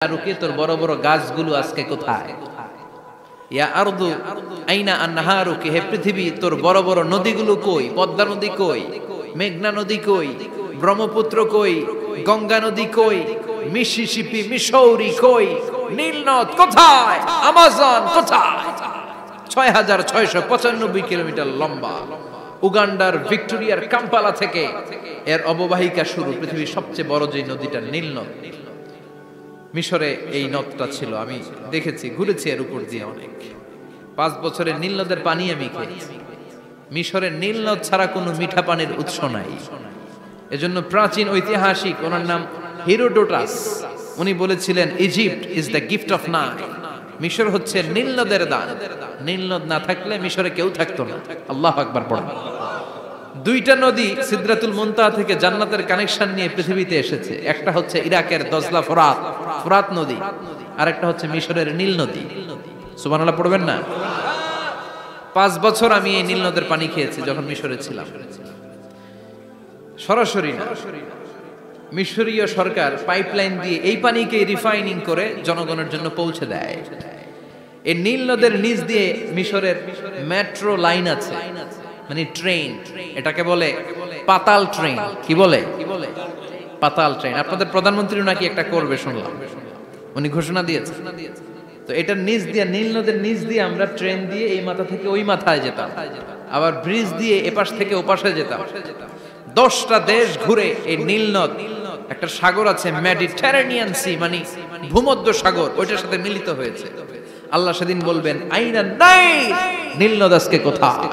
রুকে তোর বড় বড় গাছগুলো আজকে কোথায়? ইয়া আরদু আইনা আনহারুকি, হে পৃথিবী তোর বড় বড় নদীগুলো কই? পদ্মা নদী কই? মেঘনা নদী কই? ব্রহ্মপুত্র কই? গঙ্গা নদী কই? মিসিসিপি, মিসৌরি কই? নীল নদ কোথায়? আমাজন কোথায়? ৬৬৯৫ কিলোমিটার লম্বা উগান্ডার ভিক্টোরিয়ার কাম্পালা থেকে এর অববাহিকা শুরু। পৃথিবীর সবচেয়ে বড় যে নদীটা নীল নদ, মিশরে এই নদটা ছিল। আমি দেখেছি, ঘুরেছি এর উপর দিয়ে অনেক। ৫ বছরের নীল নদের পানি আমি খেয়েছি। মিশরের নীল নদ ছাড়া কোনো মিঠা পানির উৎস নাই। এজন্য প্রাচীন ঐতিহাসিক, ওনার নাম হিরোডোটাস, উনি বলেছিলেন Egypt is the gift of Nile. মিশর হচ্ছে নীল নদের দান। নীল নদ না থাকলে মিশরে কেউ থাকতো না। আল্লাহু আকবার পড়েন। দুইটা নদী সিদরাতুল মুনতাহা থেকে জান্নাতের কানেকশন নিয়ে পৃথিবীতে এসেছে। একটা হচ্ছে ইরাকের দজলা ফোরাত নদী, আর একটা হচ্ছে মিশরের নীল নদী। সুবহানাল্লাহ পড়বেন না? ৫ বছর আমি এই নীল নদের পানি খেয়েছি যখন মিশরে ছিলাম। সরাসরি না, মিশরীয় সরকার পাইপলাইন দিয়ে এই পানিকে রিফাইনিং করে জনগণের জন্য পৌঁছে দেয়। এই নীল নদের নিচ দিয়ে মিশরের মেট্রো লাইন আছে, মানে ট্রেন। এটাকে বলে পাতাল ট্রেন। কি বলে? পাতাল ট্রেন। আপনাদের প্রধানমন্ত্রী নাকি একটা করবে শুনলাম, উনি ঘোষণা দিয়েছে। তো এটার নিচ দিয়ে, নীল নদের নিচ দিয়ে আমরা ট্রেন দিয়ে এই মাথা থেকে ওই মাথায় যেতাম, আবার ব্রিজ দিয়ে এপাশ থেকে ওপাশে যেতাম। 10টা দেশ ঘুরে এই নীল নদ, একটা সাগর আছে মেডিটেরেনিয়ান সি, মানে ভূমধ্য সাগর, ওইটার সাথে মিলিত হয়েছে। আল্লাহ সেদিন বলবেন আইনা নাই, নীল নদ আজকে কোথায়?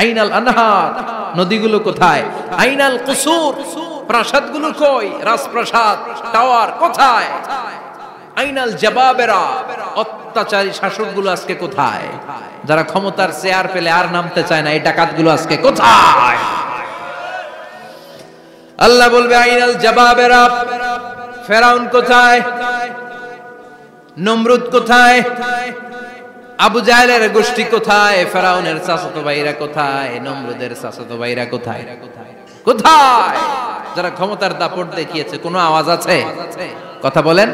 আইনাল আনহার, নদীগুলো কোথায়? আইনাল কুসুর, প্রাসাদগুলো কই? রাজপ্রাসাদ, টাওয়ার কোথায়? আইনাল জাবাবেরা, অত্যাচারী শাসকগুলো আজকে কোথায়? যারা ক্ষমতার চেয়ার পেলে আর নামতে চায় না, এই ডাকাতগুলো আজকে কোথায়? আল্লাহ বলবে আইনাল জাবাবেরা, ফেরাউন কোথায়? নমরুদ কোথায়? আবু জাহেলের গোষ্ঠী কোথায়? ফেরাউনের চাচাতো ভাইরা কোথায়? নমরুদের চাচাতো ভাইরা কোথায়? কোথায়? যারা ক্ষমতার দাপট দেখিয়েছে, কোনো আওয়াজ আছে? কথা বলেন।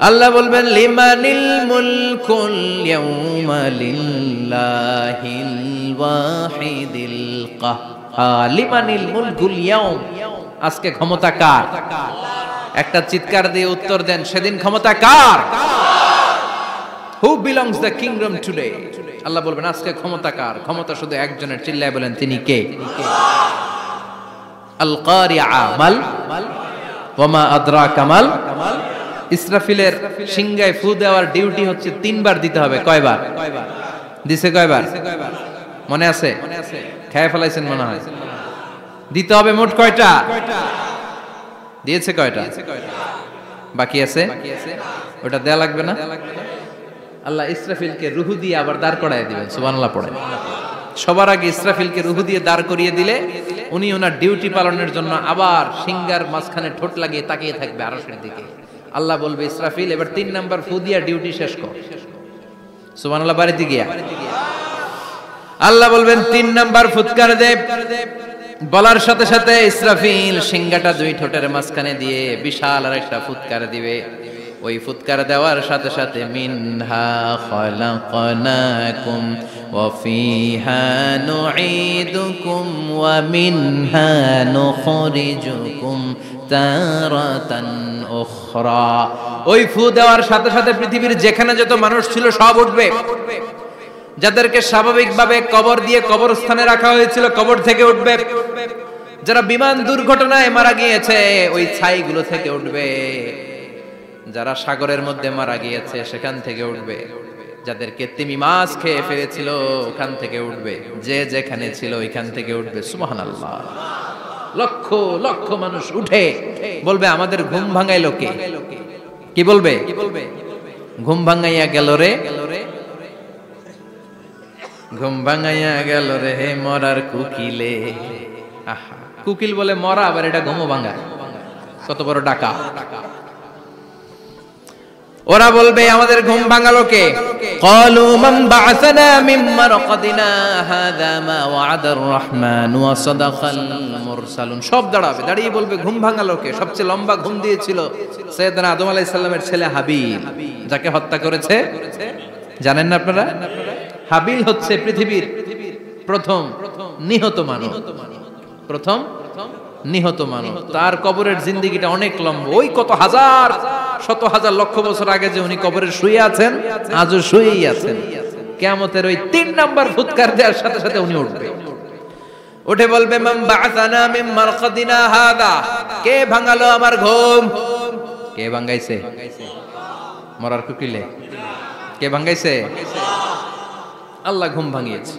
আল্লাহ বলবেন লিমানিল মুলকুল ইয়াউমা লিল্লাহিল ওয়াহিদিল কাহ্হার। লিমানিল মুলকুল ইয়াউম, আজকে ক্ষমতা কার? একটা চিৎকার দিয়ে উত্তর দেন, সেদিন ক্ষমতা কার? Who belongs the kingdom today? আল্লাহ বলবেন আজকে ক্ষমতা কার? ক্ষমতা শুধু একজনের। চিল্লায় বলেন তিনি কে? আল কারিআ মাল ওয়া মা আদরাকা মাল। ইসরাফিলের সিংহায় ফু দেওয়ার ডিউটি হচ্ছে 3 বার দিতে হবে। কয়বার দিছে? কয়বার মনে আছে? খেয়ে ফেলাইছেন মনে হয়। দিতে হবে মোট কয়টা? দিয়েছে কয়টা? বাকি আছে, ওটা দেয়া লাগবে না? আল্লাহ ইসরাফিলকে রুহু দিয়ে আবার দাঁড় করায় দিবেন। সুবহানাল্লাহ পড়েন। সবার আগে ইসরাফিলকে রুহু দিয়ে দাঁড় করিয়ে দিলে উনি ওনার ডিউটি পালনের জন্য আবার সিংহার মাঝখানে ঠোঁট লাগিয়ে তাকিয়ে থাকবে আরশের দিকে। আল্লাহ বলবে ইসরাফিল এবার 3 নাম্বার ফু দিয়া ডিউটি শেষ কর। সুবহানাল্লাহ। বাড়িতে গিয়া আল্লাহ বলবেন 3 নাম্বার ফুৎকার দে। বলার সাথে সাথে ইসরাফিল সিংহাটা 2 ঠোঁটের মাঝখানে দিয়ে বিশাল আরেকটা ফুৎকার দিবে। ওই ফুৎকার দেওয়ার সাথে সাথে মিনহা খালাকনাকুম ওয়া ফিহা নুঈদুকুম ওয়া মিনহা নুখরিজুকুম তারাতান উখরা। ওই ফু দেওয়ার সাথে সাথে পৃথিবীর যেখানে যত মানুষ ছিল সব উঠবে। যাদেরকে স্বাভাবিকভাবে কবর দিয়ে কবরস্থানে রাখা হয়েছিল, কবর থেকে উঠবে। যারা বিমান দুর্ঘটনায় মারা গিয়েছে, ওই ছাইগুলো থেকে উঠবে। যারা সাগরের মধ্যে মারা গিয়েছে, সেখান থেকে উঠবে। যাদেরকে তিমি মাছ খেয়ে ফেলেছিল, ওখান থেকে উঠবে। যে যেখানে ছিল ওইখান থেকে উঠবে। সুবহানাল্লাহ। লক্ষ লক্ষ মানুষ উঠে বলবে আমাদের ঘুম ভাঙাইলো কে? কি বলবে? ঘুম ভাঙাইয়া গেল রে, ঘুম ভাঙাইয়া গেল রে মরার কুকিলে। আহা, কুকিল বলে মরা, আবার এটা ঘুমো ভাঙা। কত বড় ডাকা! ওরা বলবে আমাদের ঘুম ভাঙালো কে? ক্বালু মান বা'আসানা মিন মারকাদিনা হাযা মা ওয়া'দার রাহমান ওয়া সাদাকাল মুরসালুন। সব দাঁড়াবে, দাঁড়িয়ে বলবে ঘুম ভাঙালো কে? সবচেয়ে লম্বা ঘুম দিয়েছিল সাইয়েদনা আদম আলাইহিস সালামের ছেলে হাবিল, যাকে হত্যা করেছে জানেন না আপনারা? হাবিল হচ্ছে পৃথিবীর প্রথম নিহত মানব, প্রথম নিহত মানব। তার কবরের জিন্দেগিটা অনেক লম্বা। ওই কত হাজার, শত হাজার, লক্ষ বছর আগে যে উনি কবরে শুয়ে আছেন, আজও শুয়েই আছেন। কিয়ামতের ওই 3 নাম্বার ফুৎকার দেওয়ার সাথে সাথে উনি উঠবে, উঠে বলবে মান বা'আসানা মিন মারকাদিনা হাযা, কে ভাঙালো আমার ঘুম? কে ভাঙাইছে? মরার কুকিলে কে ভাঙাইছে? আল্লাহ ঘুম ভাঙিয়েছে।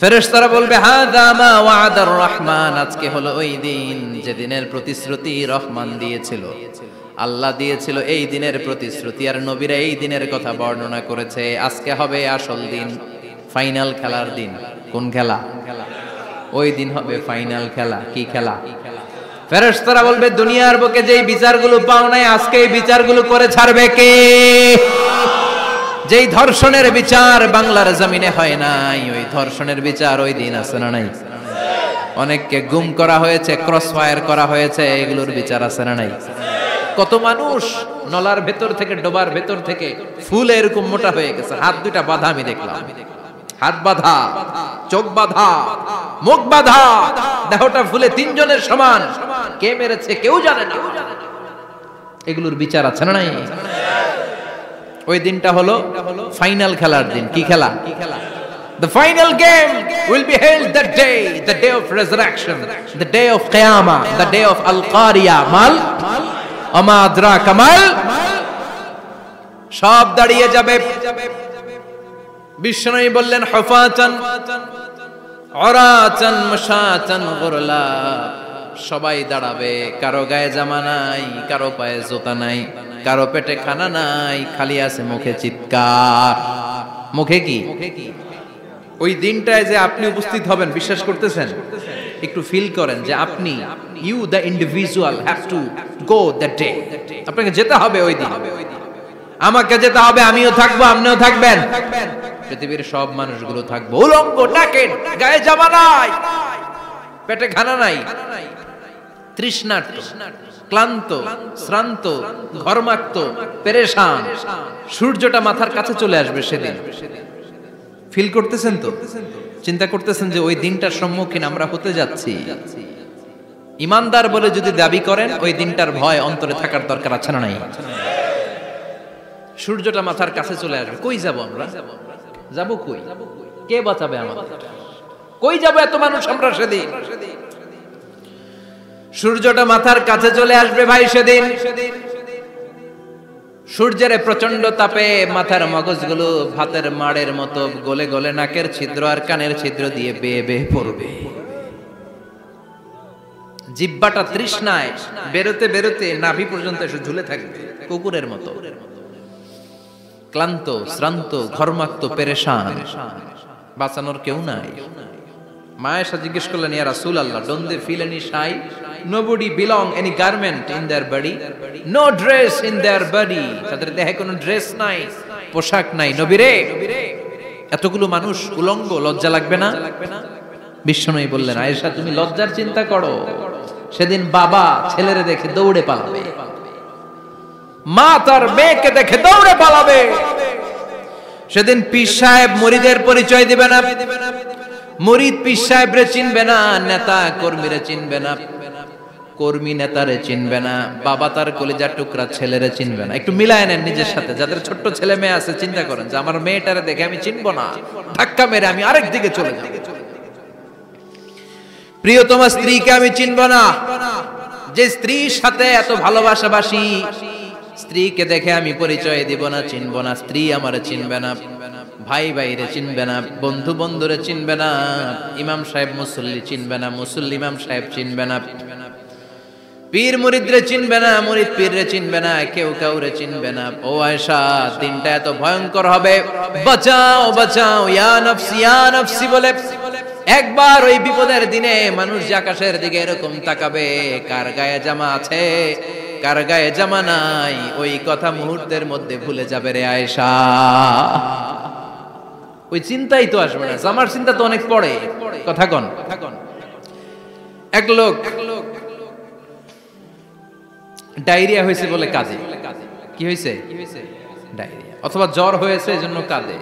ফেরেশতারা বলবে হাযা মা ওয়া'দার রহমান, আজকে হলো ওই দিন যে দিনের প্রতিশ্রুতি রহমান দিয়েছিল, আল্লাহ দিয়েছিল এই দিনের প্রতিশ্রুতি, আর নবীরা এই দিনের কথা বর্ণনা করেছে। আজকে হবে আসল দিন, ফাইনাল খেলার দিন। কোন খেলা? ওই দিন হবে ফাইনাল খেলা। কি খেলা? ফেরেশতারা বলবে দুনিয়ার বুকে যেই বিচারগুলো পাও নাই, আজকে এই বিচারগুলো করে ছাড়বে কে? যেই ধর্ষণের বিচার বাংলার জমিনে হয় নাই, ওই ধর্ষণের বিচার ওই দিন আছে না নাই? অনেককে গুম করা হয়েছে, ক্রস ফায়ার করা হয়েছে, এগুলোর বিচার আছে না নাই? কত মানুষ নলার ভেতর থেকে, ডোবার ভেতর থেকে ফুল এরকম মোটা হয়ে গেছে, হাত দুটা বাঁধা, আমি দেখলাম, হাত বাঁধা, চোখ বাঁধা, মুখ বাঁধা, দেহটা ফুলে 3 জনের সমান। কে মেরেছে কেউ জানে না। এগুলোর বিচার আছে না নাই? ওই দিনটা হলো ফাইনাল খেলার দিন। কি খেলা? The final game will be held that day, the day of resurrection, the day of Qiyamah, the day of Al-Qariya, mal ama adraka mal। সব দাঁড়িয়ে যাবে। বিষ্ণু বললেন হুফাতান উরাতান মাশাতান গুরলা, সবাই দাঁড়াবে, কারো গায়ে জামা নাই, কারো পায়ে জুতা নাই, কারো পেটে খানা নাই, খালি আছে মুখে চিৎকার। মুখে কি? ওই দিনটায় যে আপনি উপস্থিত হবেন, বিশ্বাস করতেছেন? একটু ফিল করেন যে আপনি, you the individual have to go that day. আপনাকে যেতে হবে ওই দিন, আমাকে যেতে হবে, আমিও থাকবো, আপনিও থাকবেন, পৃথিবীর সব মানুষগুলো থাকবো উলঙ্গ, নাকেড, গায়ে জামা নাই, পেটে খানা নাই, তৃষ্ণার্ত, ক্লান্ত, শ্রান্ত, ঘর্মাক্ত, পেরেশান। সূর্যটা মাথার কাছে চলে আসবে সেদিন। ফিল করতেছেন তো? চিন্তা করতেছেন যে ওই দিনটার সম্মুখীন আমরা হতে যাচ্ছি। ইমানদার বলে যদি দাবি করেন, ওই দিনটার ভয় অন্তরে থাকার দরকার আছে না নাই? সূর্যটা মাথার কাছে চলে আসবে, কই যাব আমরা? যাব কই? কে বাঁচাবে আমাদের? কই যাব এত মানুষ আমরা সেদিন? সূর্যটা মাথার কাছে চলে আসবে ভাই সেদিন। সূর্যের প্রচন্ড তাপে মাথার মগজগুলো ভাতের মাড়ের মতো গলে গলে নাকের ছিদ্র আর কানের ছিদ্র দিয়ে বেয়ে বেয়ে পড়বে। জিহ্বাটা তৃষ্ণায় বেরোতে বেরোতে নাভি পর্যন্ত এসে ঝুলে থাকবে কুকুরের মতো। ক্লান্ত, শ্রান্ত, ঘর্মাক্ত, পেরেশান, বাঁচানোর কেউ নাই। মায়েশা জিজ্ঞেস করলেন, ইয়া রাসূলুল্লাহ, don't they feel any shy? Nobody belong any garment in their body, no dress in their body, তাদের দেহে কোনো ড্রেস নাই, পোশাক নাই। নবী রে, এতগুলো মানুষ উলঙ্গ, লজ্জা লাগবে না? বিশ্বনবী বললেন, আয়েশা তুমি লজ্জার চিন্তা করো, সেদিন বাবা ছেলেরে দেখে দৌড়ে পালাবে, মা তার মেয়েকে দেখে দৌড়ে পালাবে। সেদিন পীর সাহেব মুরিদের পরিচয় দিবে না, মুরিদ পীর সাহেবরে চিনবে না, নেতা কর্মীরে চিনবে না, কর্মী নেতারে চিনবে না, বাবা তার কলিজার টুকরা ছেলেরে চিনবে না। একটু মিলায় নেন নিজের সাথে। যাদের ছোট্ট ছেলে মেয়ে আছে, চিন্তা করেন যে আমার মেয়েটারে দেখে আমি চিনবো না, ধাক্কা মেরে আমি আরেক দিকে চলে যাব। প্রিয়তমা স্ত্রীকে আমি চিনবো না, যে স্ত্রীর সাথে এত ভালোবাসাবাসি, স্ত্রীকে দেখে আমি পরিচয় দিব না, চিনবো না। স্ত্রী আমারে চিনবে না, ভাই ভাইরে চিনবে না, বন্ধু বন্ধুরে চিনবে না, ইমাম সাহেব মুসল্লি চিনবে না, মুসল্লি ইমাম সাহেব চিনবে না, পীর মুরিদরে চিনবে না, মুরিদ পীররে চিনবে না, কেউ কাউরে চিনবে না। ও আয়েশা, দিনটা এত ভয়ঙ্কর হবে, বাঁচাও বাঁচাও, ইয়া নফসি ইয়া নফসি বলে একবার ওই বিপদের দিনে মানুষ যে আকাশের দিকে এরকম তাকাবে, কার গায়ে জামা আছে, কার গায়ে জামা নাই, ওই কথা মুহূর্তের মধ্যে ভুলে যাবে রে আয়েশা। ওই চিন্তাই তো আসবে না, জামার চিন্তা তো অনেক পরে। কথা কন। এক লোক ডায়রিয়া হয়েছে বলে কাঁদে। কি হয়েছে? ডায়রিয়া অথবা জ্বর হয়েছে এজন্য কাঁদে।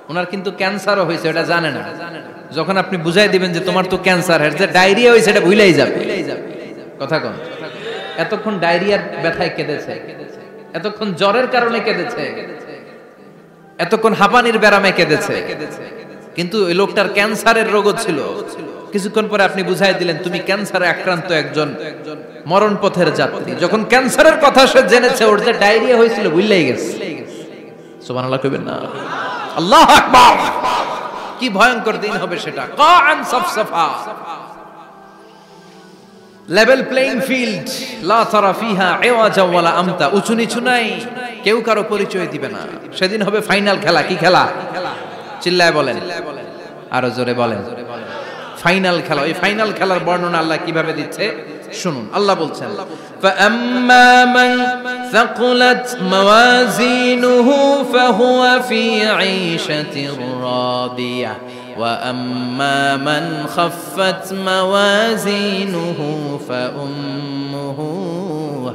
ওনার কিন্তু ক্যান্সারও হয়েছে, এটা জানে না। যখন আপনি বুঝাই দিবেন যে তোমার তো ক্যান্সার, যে ডায়রিয়া হয়েছে এটা ভুলেই যাবে। কথা কন। এতক্ষণ ডায়রিয়ার ব্যথায় কেঁদেছে, এতক্ষণ জ্বরের কারণে কেঁদেছে, এতক্ষণ হাঁপানির ব্যারামে কেঁদেছে, কিন্তু ওই লোকটার ক্যান্সারের রোগও ছিল। কিছুক্ষণ পরে আপনি বুঝাই দিলেন তুমি ক্যান্সারে আক্রান্ত একজন মরণ পথের যাত্রী। যখন ক্যান্সারের কথা সে জেনেছে, ওর যে ডায়রিয়া হয়েছিল ভুলেই গেছে। সুবহানাল্লাহ কইবেন না? আল্লাহু আকবার। কি ভয়ঙ্কর দিন হবে সেটা। কাআন সাফসাফা, লেভেল প্লেইং ফিল্ড, লা তারা ফিহা ইওয়াজা ওয়ালা আমতা। উঁচু নিচু নাই, কেউ কারো পরিচয় দিবে না। সেদিন হবে ফাইনাল খেলা। কি খেলা? চিল্লায় বলেন, আরো জোরে বলেন। ফাইনাল খেলা। ওই ফাইনাল খেলার বর্ণনা আল্লাহ কিভাবে দিচ্ছে শুনুন। আল্লাহ বলছেন, ফাআম্মা মান সাকুলাত মাওয়াজিনুহু ফাহুয়া ফি আইশাতির রাদিয়াহ ওয়া আম্মা মান খাফফাত মাওয়াজিনুহু ফাউম্মুহু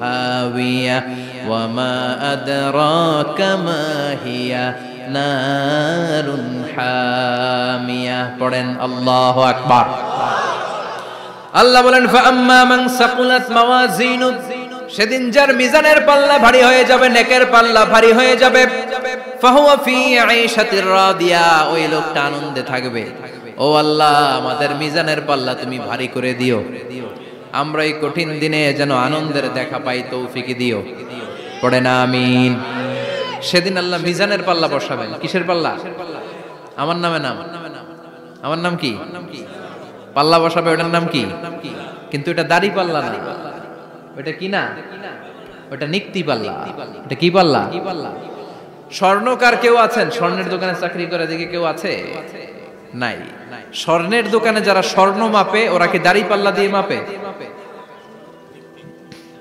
হাওিয়াহ ওয়া মা আদরাকা মা হিয়া নারুন হামিয়া। পড়েন আল্লাহু আকবার। আল্লাহ বলেন, ফাআম্মা মান সাকুলাত মাওয়াজিনু, সেদিন যার মিজানের পাল্লা ভারী হয়ে যাবে, নেকের পাল্লা ভারী হয়ে যাবে, ফাহুয়া ফি আইশাতির রাদিয়া, ওই লোকটা আনন্দে থাকবে। ও আল্লাহ, আমাদের মিজানের পাল্লা তুমি ভারী করে দিও, আমরা এই কঠিন দিনে যেন আনন্দের দেখা পাই, তৌফিক দিও। পড়েন আমিন। সেদিন আল্লাহ মিজানের পাল্লা বসাবেন। কিসের পাল্লা? আমার নামে নাম। আমার নাম কি? পাল্লা বসাবে, ওটার নাম কি? কিন্তু এটা দাড়ি পাল্লা না, ওটা কি না, ওটা নিক্তি পাল্লা। এটা কি পাল্লা? স্বর্ণকার কেউ আছেন? স্বর্ণের দোকানে চাকরি করে দেখে কেউ আছে? নাই। স্বর্ণের দোকানে যারা স্বর্ণ মাপে, ওরা কি দাড়ি পাল্লা দিয়ে মাপে?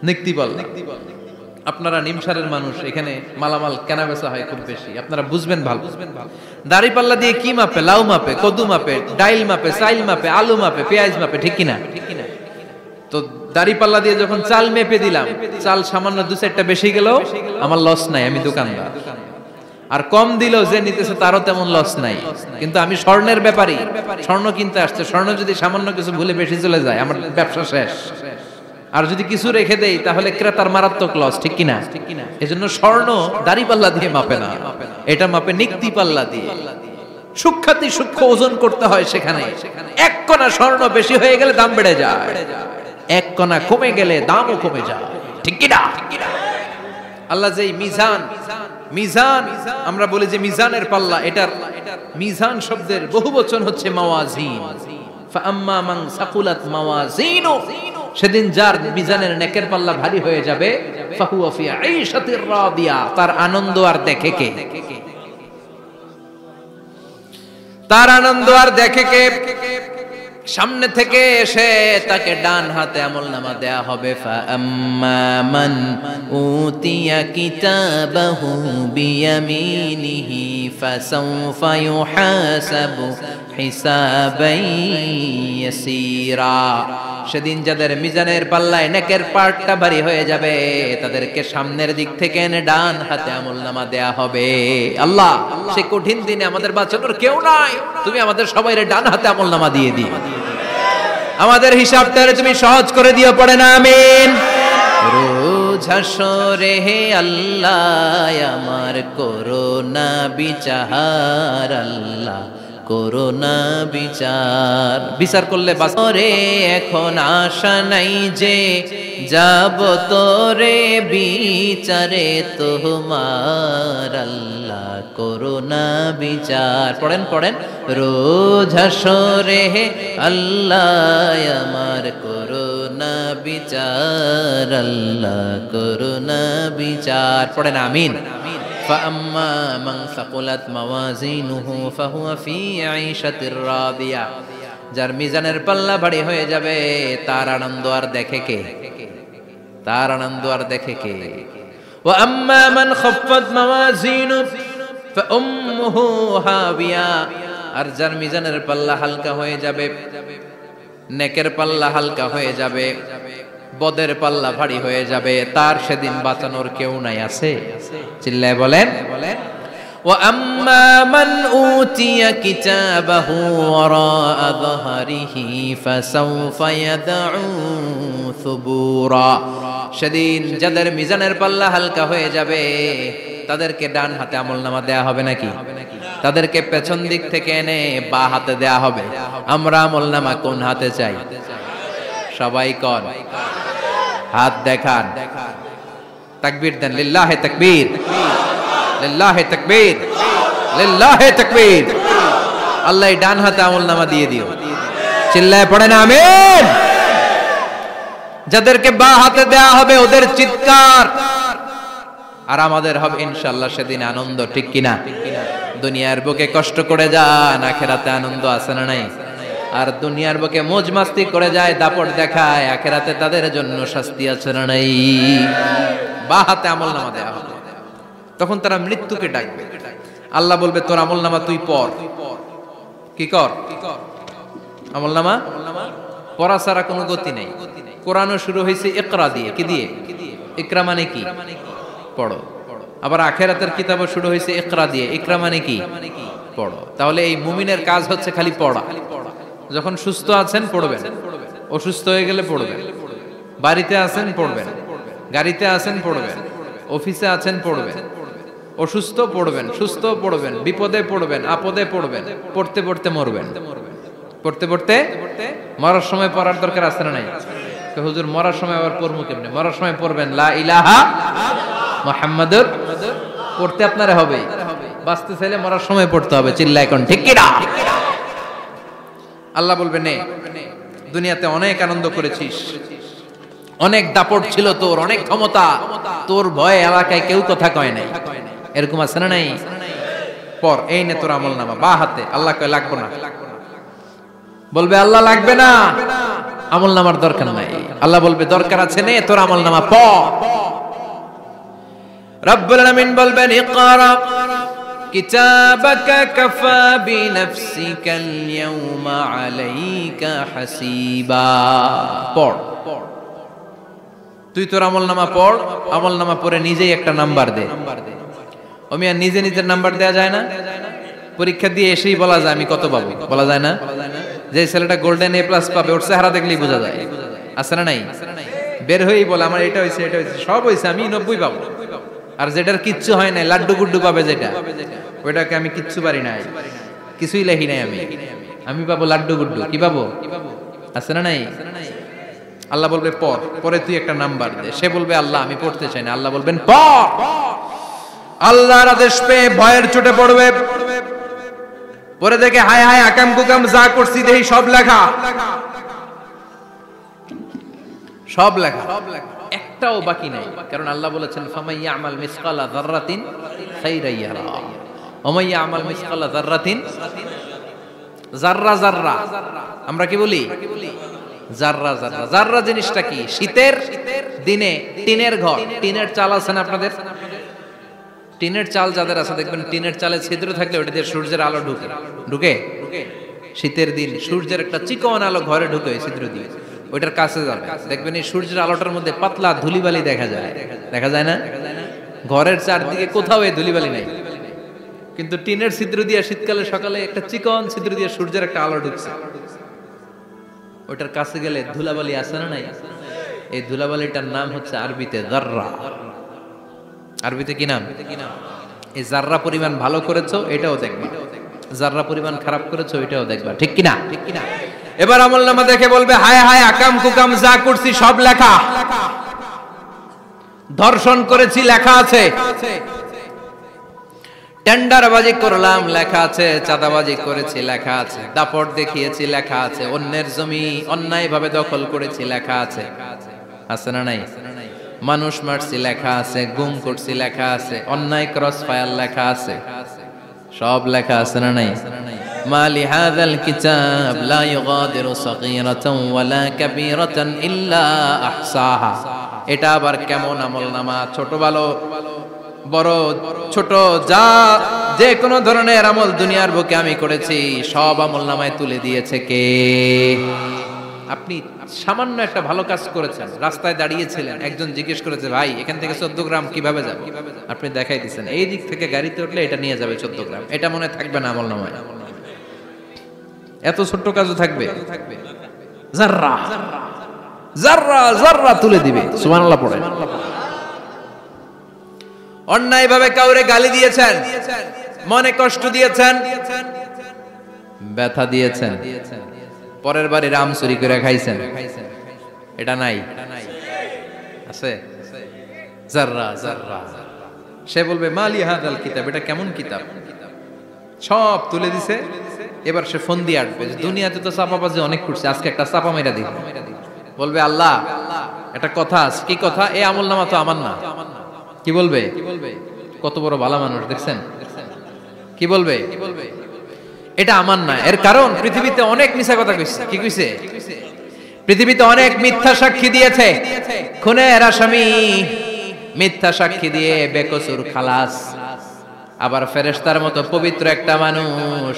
নিক্তি পাল্লা। আপনারা নিমসারের মানুষ, এখানে মালামাল কেনা বেচা হয় খুব বেশি, আপনারা বুঝবেন ভালো। দাড়ি পাল্লা দিয়ে কি মাপে? লাউ মাপে, কদু মাপে, ডাইল মাপে, চাইল মাপে, আলু মাপে, পেঁয়াজ মাপে, ঠিক কিনা? তো দাড়ি পাল্লা দিয়ে যখন চাল মেপে দিলাম, চাল সামান্য 2-4টা বেশি গেল, আমার লস নাই, আমি দোকানদার। আর কম দিল যে নিতেছে তারও তেমন লস নাই। কিন্তু আমি স্বর্ণের ব্যাপারী, স্বর্ণ কিনতে আসছে, স্বর্ণ যদি সামান্য কিছু ভুলে বেশি চলে যায়, আমার ব্যবসা শেষ। আর যদি কিছু রেখে দেই তাহলে ক্রেতার মারাত্মক লস, ঠিক কিনা? এজন্য স্বর্ণ দাড়ি পাল্লা দিয়ে মাপে না, এটা মাপে নিক্তি পাল্লা দিয়ে। সূক্ষ্মাতি সূক্ষ্ম ওজন করতে হয় সেখানে। এক কণা স্বর্ণ বেশি হয়ে গেলে দাম বেড়ে যায়, এক কণা কমে গেলে দামও কমে যায়, ঠিক কিনা? আল্লাহ যেই মিজান, মিজান আমরা বলি যে মিজানের পাল্লা, এটার মিজান শব্দের বহুবচন হচ্ছে মাওয়াজিন। ফাআম্মা মান সাকুলাত মাওয়াজিনু, সেদিন যার মিজানের নেকের পাল্লা ভারী হয়ে যাবে, ফাহুয়া ফি আইশাতির রাদিয়া, তার আনন্দ আর দেখে কে? তার আনন্দ আর দেখে কে? সামনে থেকে এসে তাকে ডান হাতে আমলনামা দেয়া হবে। ফাআম্মা মান উতিয়া কিতাবাহু বিয়ামিনিহি ফাসাউফা ইউহাসাবু হিসাবান ইয়াসীরা, সেদিন যাদের মিজানের পাল্লায় নেকের পার্টটা ভারী হয়ে যাবে, তাদেরকে সামনের দিক থেকে এনে ডান হাতে আমলনামা দেয়া হবে। আল্লাহ, সে কঠিন দিনে আমাদের বাঁচানোর কেউ নাই, তুমি আমাদের সবাইরে ডান হাতে আমলনামা দিয়ে দিও, আমাদের হিসাবটা তুমি সহজ করে দিও। পড়ে না আমিন। রোজ হাসরে হে আল্লাহ আমার করোনা বিচার, আল্লাহ করোনা বিচার। বিচার করলে বাসরে এখন আশা নাই যে যাব তোরে বিচারে তোমার, আল্লাহ করোনা বিচার। পড়েন পড়েন। রোজ হাসরে হে আল্লাহ আমার করোনা বিচার, আল্লাহ করোনা বিচার। পড়েন আমিন। فأما من ثقلت موازينه فهو في عيشة راضية, যার মিজানের পাল্লা ভারী হয়ে যাবে তার আনন্দ আর দেখে কে? তার আনন্দ আর দেখে কে? ওয়া আম্মা মান খাফফাত মাওয়াজিনু ফাউম্মুহু হাবিয়া, আর যার মিজানের পাল্লা হালকা হয়ে যাবে, নেকের পাল্লা হালকা হয়ে যাবে, বদের পাল্লা ভারী হয়ে যাবে, তার সেদিন বাঁচানোর কেউ নাই। আছে? চিল্লায় বলেন। ওয়া আম্মা মান উতিয়া কিতাবাহু ওয়ারাআ যাহরিহি ফাসাউফা ইয়াদউ সুবুরা, সেদিন যাদের মিজানের পাল্লা হালকা হয়ে যাবে তাদেরকে ডান হাতে আমলনামা দেয়া হবে নাকি? তাদেরকে পেছন দিক থেকে এনে বা হাতে দেয়া হবে। আমরা আমলনামা কোন হাতে চাই? সবাই কোন হাত দেখান, তাকবীর দেন, লিল্লাহি তাকবীর, লিল্লাহি তাকবীর, লিল্লাহি তাকবীর। আল্লাহ ডান হাতে আমলনামা দিয়ে দিও। চিল্লায় পড়েন আমিন। যাদেরকে বা হাতে দেয়া হবে ওদের চিৎকার আর আমাদের হবে ইনশাআল্লাহ সেদিন আনন্দ। ঠিক কিনা? দুনিয়ার বুকে কষ্ট করে যান, আখিরাতে আনন্দ আছে না নাই? আর দুনিয়ার বুকে মौज মাস্তি করে যায়, দাপট দেখায়, আখিরাতে তাদের জন্য শাস্তি আছে না নাই? বা হাতে আমলনামা দেয়া হবে। তখন তারা মৃত্যুকে ডাকবে। আল্লাহ বলবে তোর আমলনামা তুই পড়। কি কর? আমলনামা পড়া ছাড়া কোনো গতি নেই। কোরআনও শুরু হয়েছে ইকরা দিয়ে। কি দিয়ে? ইকরা মানে কি? পড়ো। আবার আখিরাতের কিতাবও শুরু হয়েছে ইকরা দিয়ে। ইকরা মানে কি? পড়ো। তাহলে এই মুমিনের কাজ হচ্ছে খালি পড়া। যখন সুস্থ আছেন পড়বেন, অসুস্থ হয়ে গেলে পড়বেন, বাড়িতে আছেন পড়বেন, গাড়িতে আছেন পড়বেন, অফিসে আছেন পড়বেন, অসুস্থ পড়বেন, সুস্থ পড়বেন, বিপদে পড়বেন, আপদে পড়বেন, পড়তে পড়তে মরবেন। পড়তে পড়তে মরার সময় পড়ার দরকার আছে না নাই? হুজুর মরার সময় আবার পড়বো কেমনে? মরার সময় পড়বেন লা ইলাহা মুহাম্মাদুর, পড়তে আপনারা হবে। বাঁচতে চাইলে মরার সময় পড়তে হবে। চিল্লায় কোন ঠিক কিনা? আল্লাহ বলবেন নে, দুনিয়াতে অনেক আনন্দ করেছিস, অনেক দাপট ছিল তোর, অনেক ক্ষমতা, তোর ভয়ে এলাকায় কেউ কথা কয় নাই। এরকম আছে না নাই? পর এই নে তোর আমলনামা বা হাতে। আল্লাহ কয় লাগবে না। বলবে আল্লাহ লাগবে না, আমলনামার দরকার নাই। আল্লাহ বলবে দরকার আছে, নে তোর আমলনামা পড়। রব্বুল আলামিন বলবেন ইকরা কিতাবাকা কাফা বিনাফসিকাল ইয়াউমা আলাইকা হাসিবা। পড়, তুই তোর আমলনামা পড়। আমলনামা পড়ে নিজেই একটা নাম্বার দে। আমি আর নিজে নিজের নাম্বার দেয়া যায় না? পরীক্ষা দিয়ে এসেই বলা যায় আমি কত পাবো? বলা যায় না? যে ছেলেটা গোল্ডেন এ প্লাস পাবে ওর চেহারা দেখলেই বোঝা যায়। আছে না নাই? বের হয়েই বলে আমার এটা হয়েছে, এটা হয়েছে, সব হয়েছে, আমি 90 পাবো। আর যেটার কিচ্ছু হয় নাই, লাড্ডু গুড্ডু পাবে যেটা, ওইটাকে আমি কিচ্ছু পারি নাই, কিছুই লেখি নাই, আমি পাবো লাড্ডু গুড্ডু। কি পাবো? আছে না নাই? আল্লাহ বলবে পড়, পরে তুই একটা নাম্বার দে। সে বলবে আল্লাহ আমি পড়তে চাই না। আল্লাহ বলবেন পড়। আল্লাহর আদেশ পেয়ে ভয়ের চোটে পড়বে। পরে দেখে হায় হায় আকাম কুকাম যা করছি দেখি সব লেখা, সব লেখা, একটাও বাকি নাই। কারণ আল্লাহ বলেছেন ফামাইয়া আমাল মিসকালা যাররাতিন খাইরান ইয়ারা ওয়া মাইয়া আমাল মিসকালা যাররাতিন, যাররা যাররা আমরা কি বলি? যাররা যাররা। যাররা জিনিসটা কি? শীতের দিনে টিনের ঘর, টিনের চাল আছে না আপনাদের? টিনের চাল যাদের আছে দেখবেন টিনের চালে ছিদ্র থাকলে ওটা দিয়ে সূর্যের আলো ঢুকে। ঢুকে? শীতের দিন সূর্যের একটা চিকন আলো ঘরে ঢুকে ছিদ্র দিয়ে, ওইটার কাছে যাবে দেখবেন এই সূর্যের আলোটার মধ্যে পাতলা ধুলিবালি দেখা যায়। দেখা যায় না? ঘরের চারদিকে কোথাও এই ধুলিবালি নাই, কিন্তু টিনের ছিদ্র দিয়ে শীতকালে সকালে একটা চিকন ছিদ্র দিয়ে সূর্যের একটা আলো ঢুকছে। ওইটার কাছে গেলে ধুলাবালি আছে না নাই? এই ধুলাবালিটার নাম হচ্ছে আরবিতে যাররা। আরবিতে কি নাম? এই যাররা পরিমাণ ভালো করেছো এটাও দেখবা, যাররা পরিমাণ খারাপ করেছো এটাও দেখবা। ঠিক কিনা? এবার আমলনামা দেখে বলবে হায় হায় আকাম কুকাম যা করছি সব লেখা। ধর্ষণ করেছি লেখা আছে, টেন্ডারবাজি করলাম লেখা আছে, চাঁদাবাজি করেছি লেখা আছে, দাপট দেখিয়েছি লেখা আছে, অন্যের জমি অন্যায়ভাবে দখল করেছি লেখা আছে। আছে না নাই? মানুষ মারছি লেখা আছে, গুম করছি লেখা আছে, অন্যায় ক্রস ফায়ার লেখা আছে, সব লেখা আছে না নাই? মালি হাযাল কিতাব লা ইউগাদিরু সাগীরাতান ওয়ালা কাবীরাতান ইল্লা আহসাহা। এটা আবার কেমন আমলনামা? ছোট ভালো বড় ছোট যা যে কোনো ধরনের আমল দুনিয়ার বুকে আমি করেছি সব আমলনামায় তুলে দিয়েছে কে? আপনি সামান্য একটা ভালো কাজ করেছেন, রাস্তায় দাঁড়িয়েছিলেন, একজন জিজ্ঞেস করেছে ভাই এখান থেকে 14 গ্রাম কিভাবে যাব, আপনি দেখাই দিচ্ছেন এই দিক থেকে গাড়িতে উঠলে এটা নিয়ে যাবে 14 গ্রাম, এটা মনে থাকবে না আমলনামায়? এত ছোট্ট কাজও থাকবে? জাররা জাররা জাররা তুলে দিবে। সুবহানাল্লাহ পড়ে। অন্যায় ভাবে কাউরে গালি দিয়েছেন, মনে কষ্ট দিয়েছেন, ব্যথা দিয়েছেন, পরের বাড়ি রাম চুরি করে খাইছেন, এটা নাই আছে? জাররা জাররা। সে বলবে মালি হাদাল কিতাব, এটা কেমন কিতাব? সব তুলে দিছে। এবার সে ফোন দিয়ে আসবে, দুনিয়াতে তো চাপাবাজি অনেক করছে, আজকে একটা চাপা মেরা দিই। বলবে আল্লাহ একটা কথা আছে। কি কথা? এই আমলনামা তো আমার না। কি বলবে? কত বড় ভালো মানুষ দেখছেন? কি বলবে? এটা আমার না। এর কারণ পৃথিবীতে অনেক মিথ্যা কথা কইছে। কি কইছে? পৃথিবীতে অনেক মিথ্যা সাক্ষী দিয়েছে, খুনের আসামি মিথ্যা সাক্ষী দিয়ে বেকসুর খালাস। আবার ফেরেশতার মতো পবিত্র একটা মানুষ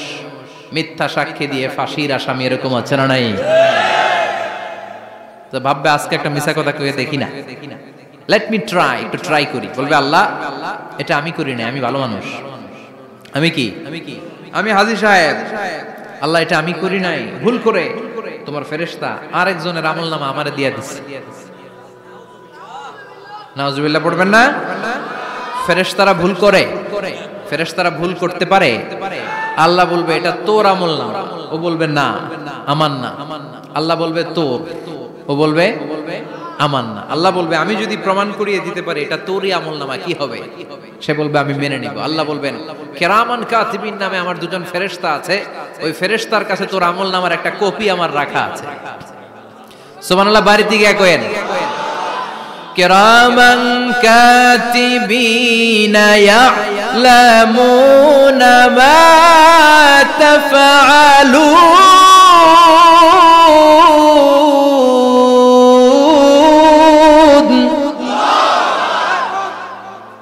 মিথ্যা সাক্ষী দিয়ে ফাঁসির আসামি, এরকম আছে না নাই? তো ভাববে আজকে একটা মিথ্যা কথা কয়ে দেখি না, লেট মি ট্রাই, একটু ট্রাই করি। বলবে আল্লাহ এটা আমি করি না, আমি ভালো মানুষ। আমি কি? আমি হাজী সাহেব। আল্লাহ এটা আমি করি নাই, ভুল করে তোমার ফেরেশতা আরেকজনের আমলনামা আমারে দিয়ে দিছে। নাউজুবিল্লাহ পড়বেন না? ফেরেশতারা ভুল করে, ফেরেশতারা ভুল করতে পারে। আল্লাহ বলবে এটা তোর আমলনামা, ও বলবে না আমার না। আল্লাহ বলবে তোর, ও বলবে আমার না। আল্লাহ বলবে আমি যদি প্রমাণ করিয়ে দিতে পারি এটা তোরই আমলনামা, কি হবে? সে বলবে আমি মেনে নিব। আল্লাহ বলবেন কিরামান কাতিবিন নামে আমার দুজন ফেরেশতা আছে, ওই ফেরেশতার কাছে তোর আমলনামার একটা কপি আমার রাখা আছে। সুবহানাল্লাহ। বাড়িতে গিয়ে কয়েন কিরামান কাতিবিনা ইয়ালামুনা মা তাফআলুন।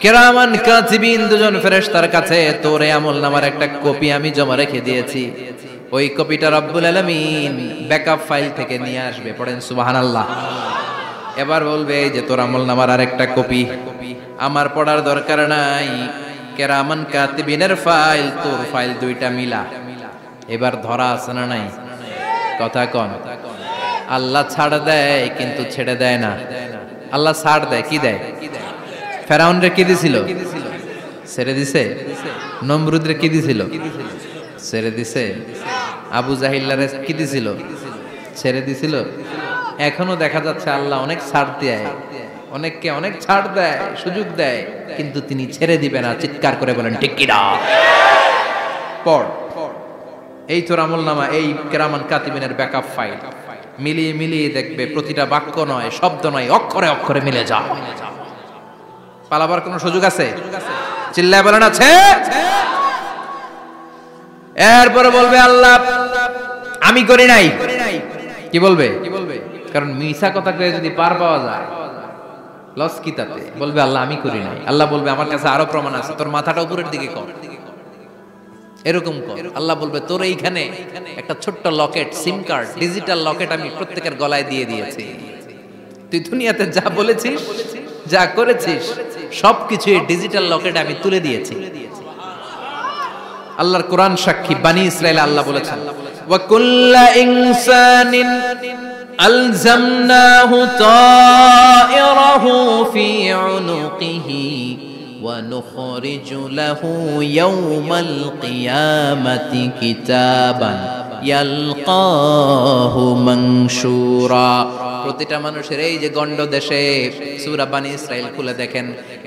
কিরামান কাতিবিন দুজন ফেরেশতার কাছে তোর আমলনামার একটা কপি আমি জমা রেখে দিয়েছি। ওই কপিটা রব্বুল আলামিন ব্যাকআপ ফাইল থেকে নিয়ে আসবে। পড়েন সুবহানাল্লাহ। এবার বলবে এই যে তোর আমলনামার আরেকটা কপি, আমার পড়ার দরকার নাই। কিরামান কাতিবিনের ফাইল তোর ফাইল দুইটা মিলা। এবার ধরা আছে না নাই? কথা কন। আল্লাহ ছাড় দেয় কিন্তু ছেড়ে দেয় না। আল্লাহ ছাড় দেয়, কি দেয়? ফেরাউনরে কি দিছিল? ছেড়ে দিছে। নমরুদরে কি দিছিল? ছেড়ে দিছে। আবু জাহিল্লারে কি দিছিল? ছেড়ে দিছিল। এখনো দেখা যাচ্ছে আল্লাহ অনেক ছাড় দেয়, অনেককে অনেক ছাড় দেয়, সুযোগ দেয়, কিন্তু তিনি ছেড়ে দিবে না। চিৎকার করে বলেন ঠিক কি না? পড় এই তোর আমলনামা, এই কিরামান কাতিবিনের ব্যাকআপ ফাইল মিলিয়ে মিলিয়ে দেখবে প্রতিটা বাক্য নয়, শব্দ নয়, অক্ষরে অক্ষরে মিলে যা। পালাবার কোন সুযোগ আছে? চিল্লায় বলেন আছে। এরপরে বলবে আল্লাহ আমি করি নাই। কি বলবে? কারণ মিথ্যা কথা কয়ে যদি পার পাওয়া যায় লস কি তাতে? বলবে আল্লাহ আমি করি নাই। আল্লাহ বলবে আমার কাছে আরো প্রমাণ আছে, তোর মাথাটা উপরের দিকে কর, এরকম কর। আল্লাহ বলবে তোর এইখানে একটা ছোট্ট লকেট, সিম কার্ড, ডিজিটাল লকেট আমি প্রত্যেকের গলায় দিয়ে দিয়েছি। তুই দুনিয়াতে যা বলেছিস, যা করেছিস, সবকিছু এই ডিজিটাল লকেটে আমি তুলে দিয়েছি। আল্লাহর কোরআন সাক্ষী, বানি ইসরাইল আল্লাহ বলেছেন ওয়া কুল্লা ইনসানিন আলজামনাহু তায়রাহু ফি উনুকিহি ওয়া নুখরিজু লাহু ইয়াওমাল কিয়ামাতি কিতাবান ইয়ালকাহু মানশুরা। প্রতিটা মানুষের এই যে গন্ড দেশে সূরা বানি ইসরাইল খুলে দেখেন,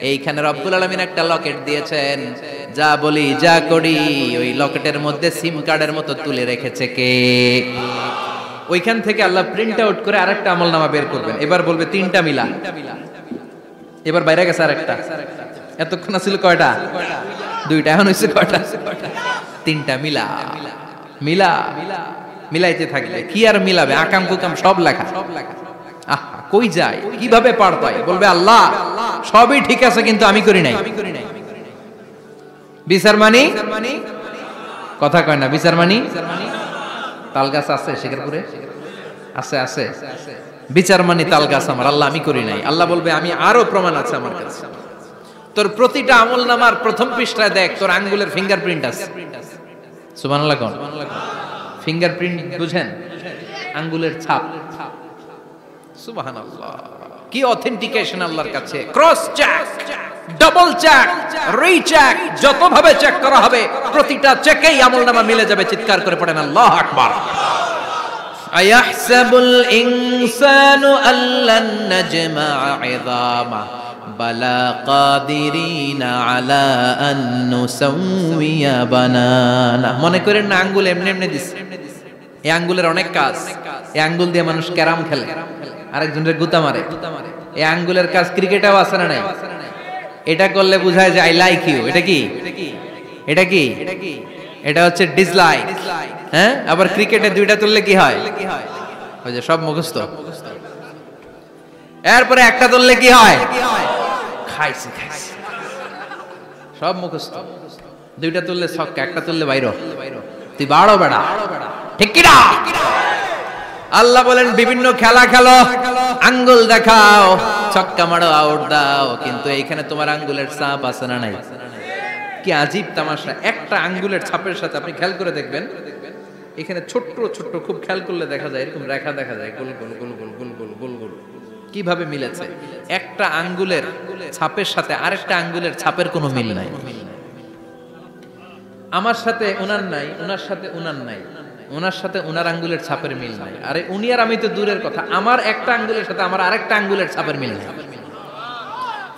এইখানে রব্বুল আলামিন একটা লকেট দিয়েছেন। যা বলি যা করি ওই লকেটের মধ্যে সিম কার্ডের মতো তুলে রেখেছে কে? ওইখান থেকে আল্লাহ প্রিন্ট আউট করে আরেকটা আমলনামা বের করবেন। এবার বলবে তিনটা মিলা। এবার বাইরে গেছে আরেকটা। এতক্ষণ ছিল কয়টা? দুইটা। এখন হইছে কয়টা? তিনটা মিলা। মিলা মিলাইতে থাকবে। কি আর মিলাবে? আকাম কুকাম সব লেখা। আহা কই যায়, কিভাবে পার পায়? বলবে আল্লাহ সবই ঠিক আছে কিন্তু আমি করি নাই। বিচার মানি কথা কয় না, বিচার মানি তাল গাছ আছে শিকারপুরে, আছে আছে, বিচার মানি তাল গাছ আমার, আল্লাহ আমি করি নাই। আল্লাহ বলবে আমি আরো প্রমাণ আছে আমার কাছে। তোর প্রতিটা আমলনামার প্রথম পৃষ্ঠায় দেখ তোর আঙ্গুলের ফিঙ্গারপ্রিন্ট আছে। সুবহানাল্লাহ কোন ফিঙ্গারপ্রিন্ট বুঝেন? আঙ্গুলের ছাপ। সুবহানাল্লাহ, কি অথেন্টিকেশন আল্লাহর কাছে। Cross check, double check, recheck, যতভাবে চেক করা হবে প্রতিটা চেকেই আমলনামা মিলে যাবে। চিৎকার করে পড়েন আল্লাহু আকবার। আয়াহসাবুল ইনসানু আল্লান নাজমা'a 'ইযামা বালা কাদিরিনা আলা আন নুসাউইয়া বানানা। মনে করেন না আঙ্গুল এমনি এমনি দিছে, এই আঙ্গুলের অনেক কাজ। এই আঙ্গুল দিয়ে মানুষ ক্যারাম খেলে, আরেকজনের গুতা মারে। এই আঙ্গুলের কাজ ক্রিকেটেও আছে না নাই? এটা করলে বোঝায় যে আই লাইক ইউ। এটা কি? এটা কি? এটা হচ্ছে ডিসলাইক। হ্যাঁ, আবার ক্রিকেটে দুইটা তুললে কি হয়? ওই যে সব মুখস্থ। এরপরে একটা তুললে কি হয়? খাইছে খাইছে, সব মুখস্থ। দুইটা তুললে ছক্কা, একটা তুললে বাইরে। তুই বাড়ো বেড়া, ঠিক কি না? আল্লাহ বলেন বিভিন্ন খেলা খেলো, আঙ্গুল দেখাও, ছক্কা মারো, আউট দাও, কিন্তু এইখানে তোমার আঙ্গুলের ছাপ আছে না নাই? কি আজীব তামাশা। একটা আঙ্গুলের ছাপের সাথে আপনি খেয়াল করে দেখবেন, এখানে ছোট্ট ছোট্ট খুব খেয়াল করলে দেখা যায় এরকম রেখা দেখা যায়, গোল গোল গোল গোল গোল গোল গোল গোল। কিভাবে মিলেছে? একটা আঙ্গুলের ছাপের সাথে আরেকটা আঙ্গুলের ছাপের কোনো মিল নাই। আমার সাথে উনার নাই, উনার সাথে উনার নাই, ওনার সাথে ওনার আঙ্গুলের ছাপের মিল নাই। আরে উনি আর আমি তো দূরের কথা, আমার একটা আঙ্গুলের সাথে আমার আরেকটা আঙ্গুলের ছাপের মিল নাই।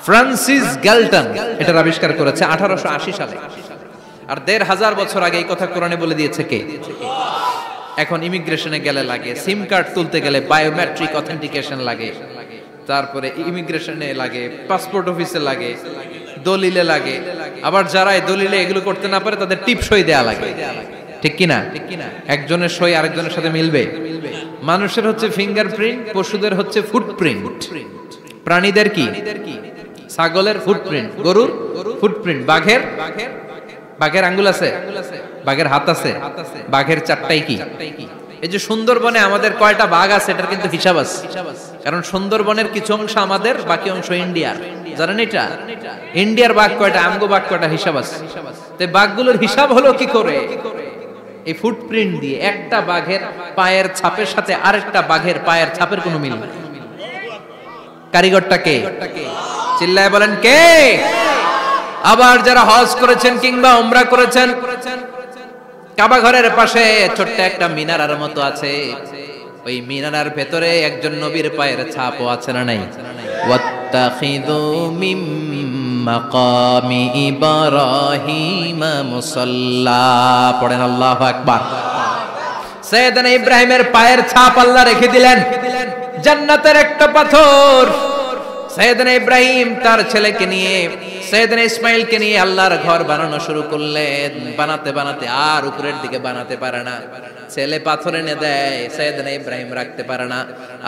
ফ্রান্সিস গ্যালটন এটার আবিষ্কার করেছে 1880 সালে। আর 1500 বছর আগে এই কথা কোরআনে বলে দিয়েছে কে? এখন ইমিগ্রেশনে গেলে লাগে, সিম কার্ড তুলতে গেলে বায়োমেট্রিক অথেন্টিকেশন লাগে, তারপরে ইমিগ্রেশনে লাগে, পাসপোর্ট অফিসে লাগে, দলিলে লাগে, আবার যারা দলিলে এগুলো করতে না পারে তাদের টিপ সই দেয়া লাগে, ঠিক কিনা? একজনের সই আরেকজনের সাথে মিলবে? মানুষের হচ্ছে ফিঙ্গারপ্রিন্ট, পশুদের হচ্ছে ফুটপ্রিন্ট। প্রাণীদের কি? ছাগলের ফুটপ্রিন্ট, গরুর ফুটপ্রিন্ট, বাঘের আঙ্গুল আছে, বাঘের হাত আছে, বাঘের চারটাই কি? এই যে সুন্দরবনে আমাদের কয়টা বাঘ আছে এটার কিন্তু হিসাব আছে, কারণ সুন্দরবনের কিছু অংশ আমাদের, বাকি অংশ ইন্ডিয়ার। জানেন এটা? ইন্ডিয়ার বাঘ কয়টা, আমগো বাঘ কয়টা, হিসাব আছে। তো বাঘগুলোর হিসাব হলো কি করে? এই ফুটপ্রিন্ট দিয়ে। একটা বাঘের পায়ের ছাপের সাথে আরেকটা বাঘের পায়ের ছাপের কোনো মিল নেই। কারিগরটা কে? চিল্লায় বলেন কে? আবার যারা হজ করেছেন কিংবা উমরা করেছেন, কাবা ঘরের পাশে ছোট্ট একটা মিনারার মতো আছে, ওই মিনারার ভেতরে একজন নবীর পায়ের ছাপও আছে না নাই? ওয়াত্তাখিযু মিম মাকামি ইব্রাহিম মুসাল্লা। পড়েন আল্লাহু আকবার। সাইয়েদনা ইব্রাহিমের পায়ের ছাপ আল্লাহ রেখে দিলেন জান্নাতের একটা পাথর। সাইয়েদনা ইব্রাহিম তার ছেলেকে নিয়ে, সাইয়েদনা ইসমাইলকে নিয়ে আল্লাহর ঘর বানানো শুরু করলেন। বানাতে বানাতে আর উপরের দিকে বানাতে পারে না, ছেলে পাথর এনে দেয়, সাইয়েদনা ইব্রাহিম রাখতে পারে না।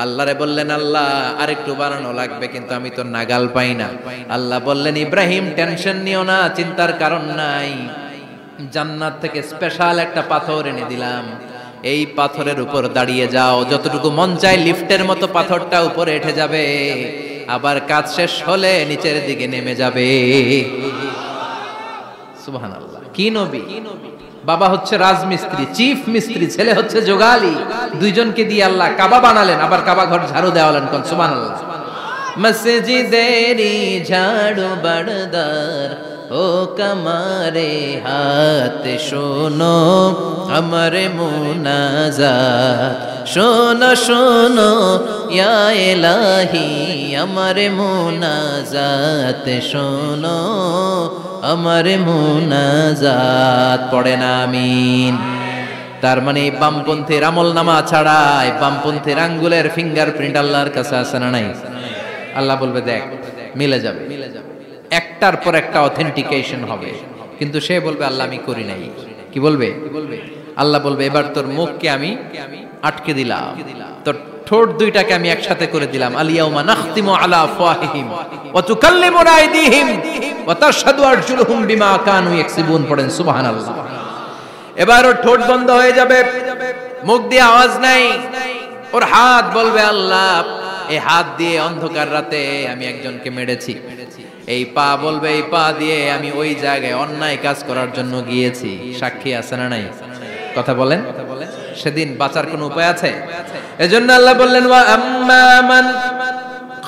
আল্লাহরে বললেন আল্লাহ আরেকটু বানানো লাগবে, কিন্তু আমি তো নাগাল পাই না। আল্লাহ বললেন ইব্রাহিম টেনশন নিও না, চিন্তার কারণ নাই, জান্নাত থেকে স্পেশাল একটা পাথর এনে দিলাম, এই পাথরের উপর দাঁড়িয়ে যাও, যতটুকু মন চায় লিফটের মতো পাথরটা উপরে উঠে যাবে, আবার কাজ শেষ হলে নিচের দিকে নেমে যাবে। সুবহানাল্লাহ। কি নবী! বাবা হচ্ছে রাজমিস্ত্রি, চিফ মিস্ত্রি, ছেলে হচ্ছে যোগালী। দুইজনকে দিয়ে আল্লাহ কাবা বানালেন, আবার কাবা ঘর ঝাড়ু দেওয়ালেন। কোন সুবহানাল্লাহ। মসজিদেরি ঝাড়ু বারদার ও কমারে হাত শোনো আমার মুনাজাত, শোনো শোনো ইয়া ইলাহি আমার মুনাজাত, শোনো আমার মুনাজাত। পড়েন আমিন। তার মানে বামপন্থীর আমল নামা ছাড়াই বামপন্থীর আঙ্গুলের ফিঙ্গারপ্রিন্ট আল্লাহর কাছে আছে না নাই? আল্লাহ বলবে দেখ মিলে যাবে, একটার পর একটা অথেন্টিকেশন হবে, কিন্তু সে বলবে আল্লাহ আমি করি নাই। কি বলবে? আল্লাহ বলবে এবার তোর মুখকে আমি আটকে দিলাম, তোর ঠোঁট দুইটাকে আমি একসাথে করে দিলাম, আলিয়াউমা নাখতিমু আলা আফওয়াহিহিম ওয়া তুকাল্লিমুনা আইদিহিম ওয়া তাশহাদু আরজুলুহুম বিমা কানু ইয়াকসিবুন। পড়েন সুবহানাল্লাহ। এবার ওর ঠোঁট বন্ধ হয়ে যাবে, মুখ দিয়ে আওয়াজ নাই, ওর হাত বলবে আল্লাহ এই হাত দিয়ে অন্ধকার রাতে আমি একজনকে মেরেছি, এই পা বলবে এই পা দিয়ে আমি ওই জায়গায় অন্যায় কাজ করার জন্য গিয়েছি। সাক্ষী আছে না নাই? কথা বলেন। সেদিন বাঁচার কোনো উপায় আছে? এজন্য আল্লাহ বললেন ওয়া আম্মা মান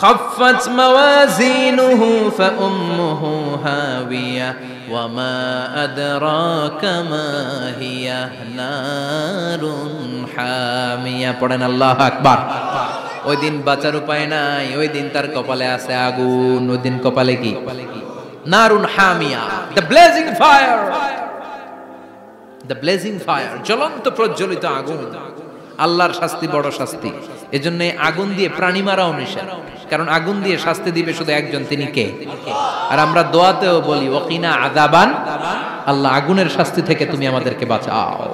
খাফফাত মাওয়াজিনুহু ফাউম্মুহু হাওিয়া ওয়া মা আদরাকা মা হিয়া নারুন হামিয়া। পড়েন আল্লাহু আকবার। ওই দিন বাঁচার উপায় নাই, ওই দিন তার কপালে আছে আগুন। ওই দিন কপালে কি? নারুন হামিয়া, the blazing fire, the blazing fire, জ্বলন্ত প্রজ্বলিত আগুন। আল্লাহর শাস্তি বড় শাস্তি। এজন্য আগুন দিয়ে প্রাণী মারাও নিষেধ, কারণ আগুন দিয়ে শাস্তি দিবে শুধু একজন, তিনি কে? আর আমরা দোয়াতেও বলি ওয়াকিনা আযাবান, আল্লাহ আগুনের শাস্তি থেকে তুমি আমাদেরকে বাঁচাও।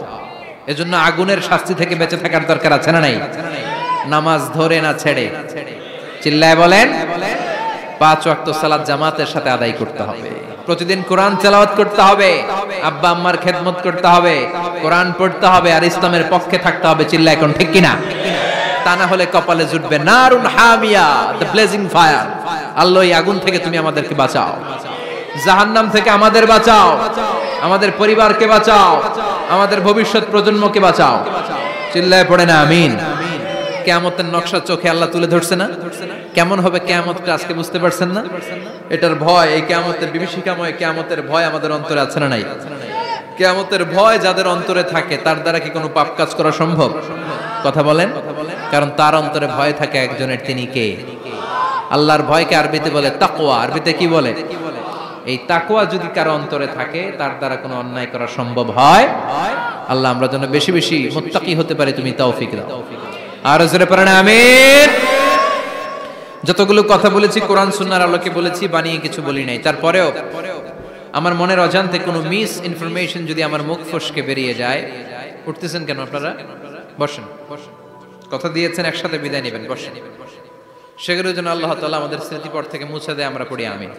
এজন্য আগুনের শাস্তি থেকে বেঁচে থাকার দরকার আছে না নাই? নামাজ ধরে না ছেড়ে, চিল্লায় বলেন, 5 ওয়াক্ত সালাত জামাতের সাথে আদায় করতে হবে, প্রতিদিন কোরআন তেলাওয়াত করতে হবে, আব্বা আম্মার খেদমত করতে হবে, কোরআন পড়তে হবে, আর ইসলামের পক্ষে থাকতে হবে। চিল্লায় এখন ঠিক কিনা? তা না হলে কপালে জুটবে নারুন হামিয়া, দ্য ব্লেজিং ফায়ার। আল্লাহ এই আগুন থেকে তুমি আমাদেরকে বাঁচাও, জাহান্নাম থেকে আমাদের বাঁচাও, আমাদের পরিবারকে বাঁচাও, আমাদের ভবিষ্যৎ প্রজন্মকে বাঁচাও। চিল্লায় পড়ে না আমিন। কিয়ামতের নকশা চোখে আল্লাহ তুলে ধরছে না? কেমন হবে কিয়ামতটা আজকে বুঝতে পারছেন না? এটার ভয়, এই কিয়ামতের বিভীষিকাময় কিয়ামতের ভয় আমাদের অন্তরে আছে না নাই? কিয়ামতের ভয় যাদের অন্তরে থাকে তার দ্বারা কি কোনো পাপ কাজ করা সম্ভব? কথা বলেন। কারণ তার অন্তরে ভয় থাকে একজনের, তিনি কে? আল্লাহর ভয়কে আরবিতে বলে তাকওয়া। আরবিতে কি বলে? এই তাকওয়া যদি কারো অন্তরে থাকে তার দ্বারা কোনো অন্যায় করা সম্ভব হয়। আল্লাহ আমরা যেন বেশি বেশি মুত্তাকি হতে পারি, তুমি তৌফিক দাও। আর জোরে পড়েন আমিন। যতগুলো কথা বলেছি কোরআন সুন্নাহর আলোকে বলেছি, বানিয়ে কিছু বলি নাই। তারপরেও আমার মনের অজান্তে কোনো মিস ইনফরমেশন যদি আমার মুখ ফসকে বেরিয়ে যায়, উঠতেছেন কেন আপনারা? বসেন, কথা দিয়েছেন একসাথে বিদায় নেবেন, বসেন। সেগুলো যেন আল্লাহ তাআলা আমাদের স্মৃতিপট থেকে মুছে দেয়, আমরা পড়ি আমিন।